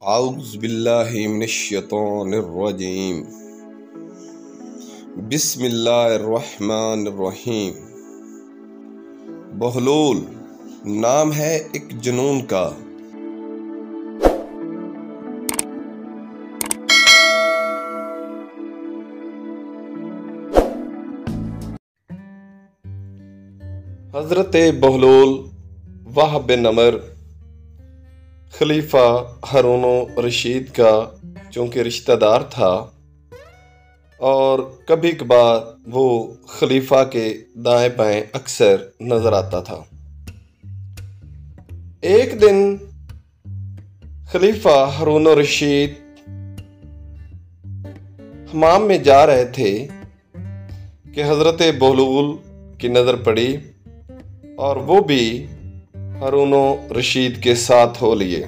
औज़ुबिल्लाहि मिनश्शैतानिर्रजीम। बिस्मिल्लाहिर्रहमानिर्रहीम। बहलूल नाम है एक जुनून का। हज़रत बहलूल वाहब बिन अमर खलीफा हारून रशीद का चूँकि रिश्तेदार था और कभी कभार वो खलीफा के दाएं बाएं अक्सर नजर आता था। एक दिन खलीफा हारून रशीद हमाम में जा रहे थे कि हज़रत बहलूल की नज़र पड़ी और वो भी हारून रशीद के साथ हो लिए।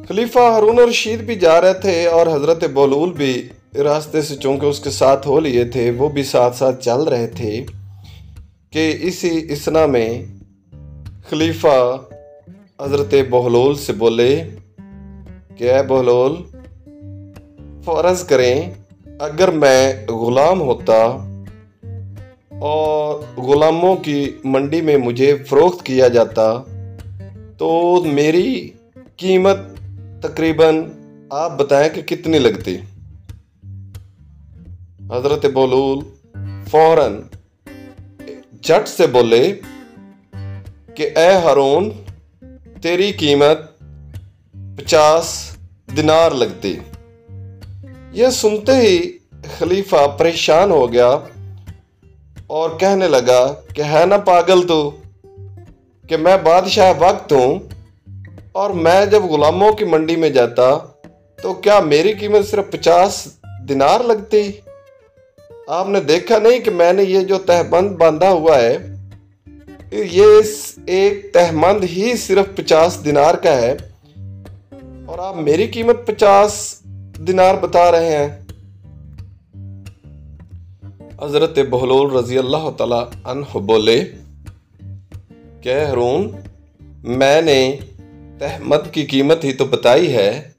खलीफा हारून रशीद भी जा रहे थे और हज़रत बहलूल भी रास्ते से चूंकि उसके साथ हो लिए थे, वो भी साथ साथ चल रहे थे कि इसी इसना में खलीफा हज़रत बहलूल से बोले कि ऐ बहलूल, फ़र्ज़ करें अगर मैं ग़ुलाम होता और ग़ुलामों की मंडी में मुझे फ़रोख्त किया जाता तो मेरी कीमत तकरीबन आप बताएं कि कितनी लगती। हज़रत बहलूल फ़ौरन झट से बोले कि ए हारून, तेरी कीमत 50 दिनार लगती। यह सुनते ही खलीफा परेशान हो गया और कहने लगा कि है ना पागल तू कि मैं बादशाह वक्त हूँ और मैं जब ग़ुलामों की मंडी में जाता तो क्या मेरी कीमत सिर्फ 50 दिनार लगती? आपने देखा नहीं कि मैंने ये जो तहबंद बांधा हुआ है, ये एक तहबंद ही सिर्फ 50 दिनार का है और आप मेरी कीमत 50 दिनार बता रहे हैं। हज़रत बहलूल रज़ी अल्लाह तआला अन्हु बोले कि हारून, मैंने तहमद की कीमत ही तो बताई है,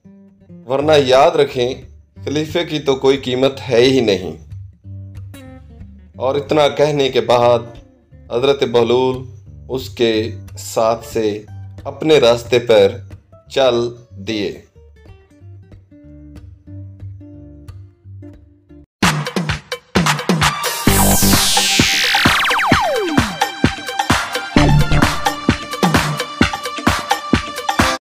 वरना याद रखें खलीफे की तो कोई कीमत है ही नहीं। और इतना कहने के बाद हज़रत बहलूल उसके साथ से अपने रास्ते पर चल दिए।